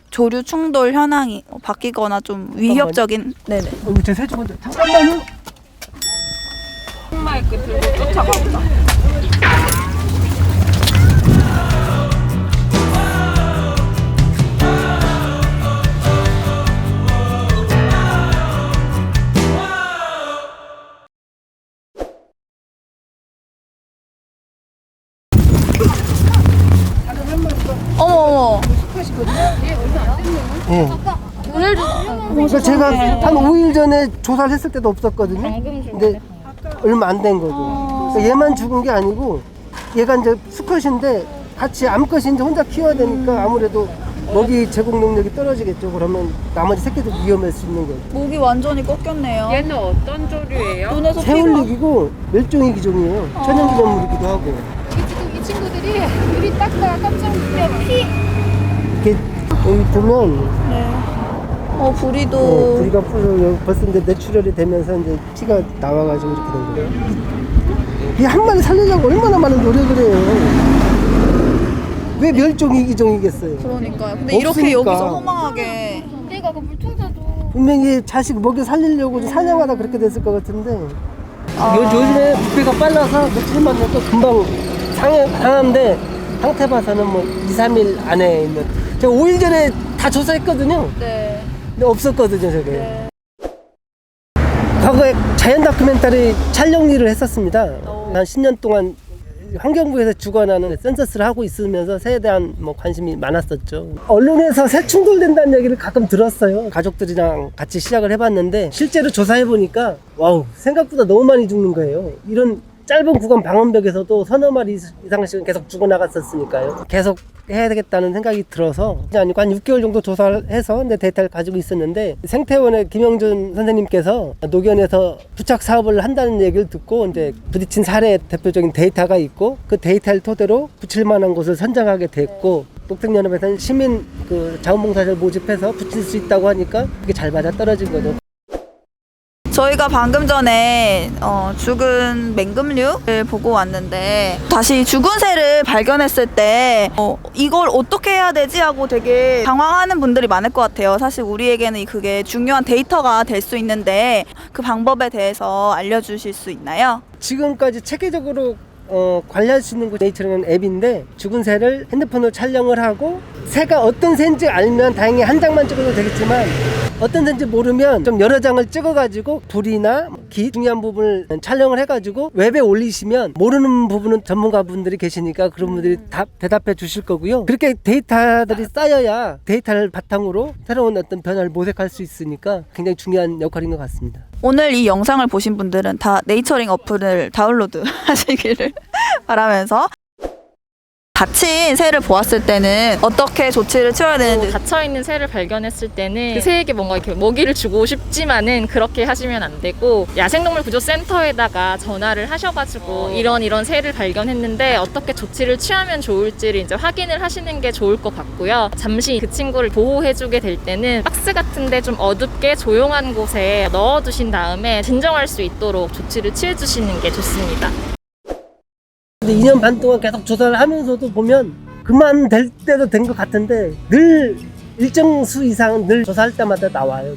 조류 충돌 현황이 바뀌거나 좀 위협적인. 네네. 제 세주 먼저 잠깐만요. 마이크 들고 쫓아간다. 어머. 예. 그래서 제가 한 5일 전에 조사를 했을 때도 없었거든요. 근데 얼마 안 된 거죠. 그러니까 얘만 죽은 게 아니고 얘가 이제 수컷인데 같이 암컷인지 혼자 키워야 되니까 아무래도 먹이 제공 능력이 떨어지겠죠. 그러면 나머지 새끼들 위험할 수 있는 거죠. 목이 완전히 꺾였네요. 얘는 어떤 조류예요? 눈에서 피가. 새울릭이고 멸종위 기종이에요. 천연기념물이기도 하고. 지금 이 친구들이 유리 닦다가 깜짝 놀래 피. 이렇게 여기 보면 네. 부리도. 부리가 벌써 이제 뇌출혈이 되면서 이제 피가 나와가지고 이렇게 된 거예요. 이 한 마리 살리려고 얼마나 많은 노력을 해요. 왜 멸종위 기종이겠어요? 그러니까요. 근데 이렇게 없으니까. 여기서 허망하게. 내가 그 물통사도 분명히 자식 먹여 살리려고 사냥하다 그렇게 됐을 것 같은데 아. 요즘에 부피가 빨라서 며칠만 돼도 금방 상하는데 상태 봐서는 뭐 2, 3일 안에 있는 제가 5일 전에 다 조사했거든요. 네. 근데 없었거든요 저게. 네. 과거에 자연 다큐멘터리 촬영 일을 했었습니다. 한 10년 동안 환경부에서 주관하는 센서스를 하고 있으면서 새에 대한 관심이 많았었죠. 언론에서 새 충돌된다는 얘기를 가끔 들었어요. 가족들이랑 같이 시작을 해봤는데 실제로 조사해보니까 와우, 생각보다 너무 많이 죽는 거예요. 이런 짧은 구간 방음벽에서도 서너 마리 이상씩은 계속 죽어나갔었으니까요. 계속 해야 되겠다는 생각이 들어서 아니고 한 6개월 정도 조사를 해서 내 데이터를 가지고 있었는데 생태원의 김영준 선생님께서 녹연에서 부착 사업을 한다는 얘기를 듣고 이제 부딪힌 사례의 대표적인 데이터가 있고 그 데이터를 토대로 붙일 만한 곳을 선정하게 됐고 녹색연합에서는 시민 자원봉사자를 모집해서 붙일 수 있다고 하니까 그게 잘 맞아 떨어진 거죠. 저희가 방금 전에 죽은 맹금류를 보고 왔는데 다시 죽은 새를 발견했을 때 이걸 어떻게 해야 되지 하고 되게 당황하는 분들이 많을 것 같아요. 사실 우리에게는 그게 중요한 데이터가 될 수 있는데 그 방법에 대해서 알려주실 수 있나요? 지금까지 체계적으로 관리할 수 있는 거 네이처라는 앱인데 죽은 새를 핸드폰으로 촬영을 하고 새가 어떤 새인지 알면 다행히 한 장만 찍어도 되겠지만 어떤 새인지 모르면 좀 여러 장을 찍어가지고 불이나 기 중요한 부분을 촬영을 해가지고 웹에 올리시면 모르는 부분은 전문가분들이 계시니까 그런 분들이 대답해 주실 거고요. 그렇게 데이터들이 쌓여야 데이터를 바탕으로 새로운 어떤 변화를 모색할 수 있으니까 굉장히 중요한 역할인 것 같습니다. 오늘 이 영상을 보신 분들은 다 네이처링 어플을 다운로드 하시기를 바라면서 갇힌 새를 보았을 때는 어떻게 조치를 취해야 되는지. 갇혀있는 새를 발견했을 때는 그 새에게 뭔가 이렇게 먹이를 주고 싶지만은 그렇게 하시면 안 되고 야생동물 구조센터에다가 전화를 하셔가지고 이런 새를 발견했는데 어떻게 조치를 취하면 좋을지를 이제 확인을 하시는 게 좋을 것 같고요. 잠시 그 친구를 보호해주게 될 때는 박스 같은데 좀 어둡게 조용한 곳에 넣어두신 다음에 진정할 수 있도록 조치를 취해주시는 게 좋습니다. 근데 2년 반 동안 계속 조사를 하면서도 보면 그만 될 때도 된 것 같은데 늘 일정 수 이상 늘 조사할 때마다 나와요.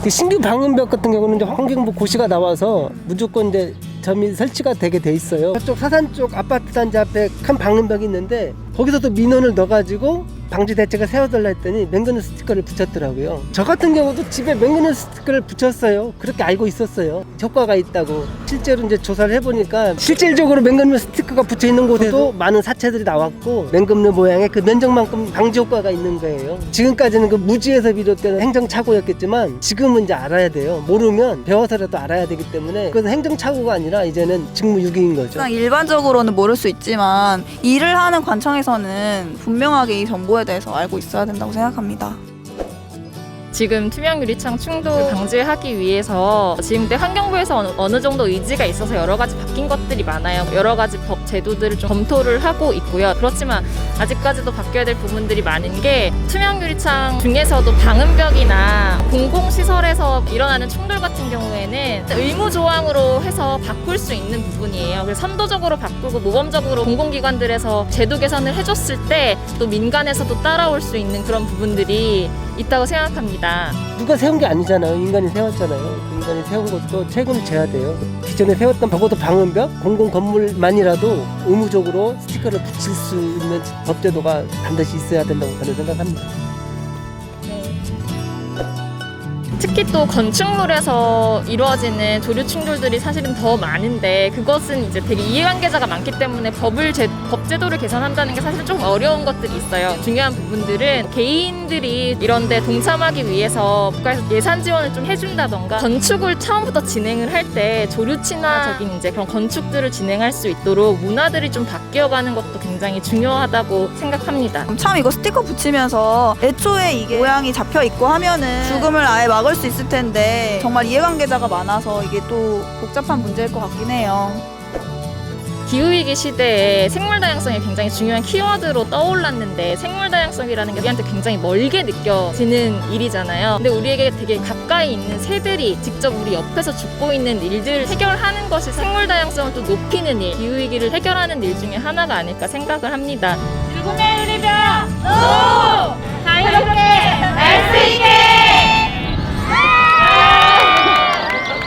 신규 방음벽 같은 경우는 이제 환경부 고시가 나와서 무조건 이제 점이 설치가 되게 돼 있어요. 저쪽 사산 쪽 아파트 단지 앞에 큰 방음벽이 있는데 거기서도 민원을 넣어가지고 방지 대책을 세워달라 했더니 맹그누 스티커를 붙였더라고요. 저 같은 경우도 집에 맹그누 스티커를 붙였어요. 그렇게 알고 있었어요. 효과가 있다고. 실제로 이제 조사를 해보니까 실질적으로 맹그누 스티커가 붙여 있는 곳에도 많은 사체들이 나왔고 맹금류 모양의 그 면적만큼 방지 효과가 있는 거예요. 지금까지는 그 무지에서 비롯된 행정착오였겠지만 지금은 이제 알아야 돼요. 모르면 배워서라도 알아야 되기 때문에 그래서 행정착오가 아니라 이제는 직무유기인 거죠. 일반적으로는 모를 수 있지만 일을 하는 관청에서는 분명하게 이 정보에 대해서 알고 있어야 된다고 생각합니다. 지금 투명 유리창 충돌 방지하기 위해서 지금때 환경부에서 어느 정도 의지가 있어서 여러 가지 바뀐 것들이 많아요. 여러 가지 법 제도들을 좀 검토를 하고 있고요. 그렇지만 아직까지도 바뀌어야 될 부분들이 많은 게 투명 유리창 중에서도 방음벽이나 공공시설에서 일어나는 충돌 같은 경우에는 의무 조항으로 해서 바꿀 수 있는 부분이에요. 그래서 선도적으로 바꾸고 모범적으로 공공기관들에서 제도 개선을 해줬을 때 또 민간에서도 따라올 수 있는 그런 부분들이 있다고 생각합니다. 누가 세운 게 아니잖아요. 인간이 세웠잖아요. 인간이 세운 것도 책임을 져야 돼요. 기존에 세웠던 적어도 방음벽, 공공 건물만이라도 의무적으로 스티커를 붙일 수 있는 법제도가 반드시 있어야 된다고 저는 생각합니다. 특히 또 건축물에서 이루어지는 조류 충돌들이 사실은 더 많은데 그것은 이제 되게 이해관계자가 많기 때문에 법제도를 개선한다는 게 사실 좀 어려운 것들이 있어요. 중요한 부분들은 개인들이 이런데 동참하기 위해서 국가에서 예산 지원을 좀 해준다던가 건축을 처음부터 진행을 할 때 조류 친화적인 이제 그런 건축들을 진행할 수 있도록 문화들이 좀 바뀌어가는 것도 굉장히 중요하다고 생각합니다. 참 이거 스티커 붙이면서 애초에 이게 모양이 잡혀 있고 하면은 죽음을 아예 막을 수 있을 텐데 정말 이해관계자가 많아서 이게 또 복잡한 문제일 것 같긴 해요. 기후위기 시대에 생물다양성이 굉장히 중요한 키워드로 떠올랐는데 생물다양성이라는 게 우리한테 굉장히 멀게 느껴지는 일이잖아요. 근데 우리에게 되게 가까이 있는 새들이 직접 우리 옆에서 죽고 있는 일들을 해결하는 것이 생물다양성을 또 높이는 일, 기후위기를 해결하는 일 중에 하나가 아닐까 생각을 합니다. 죽음의 유리병!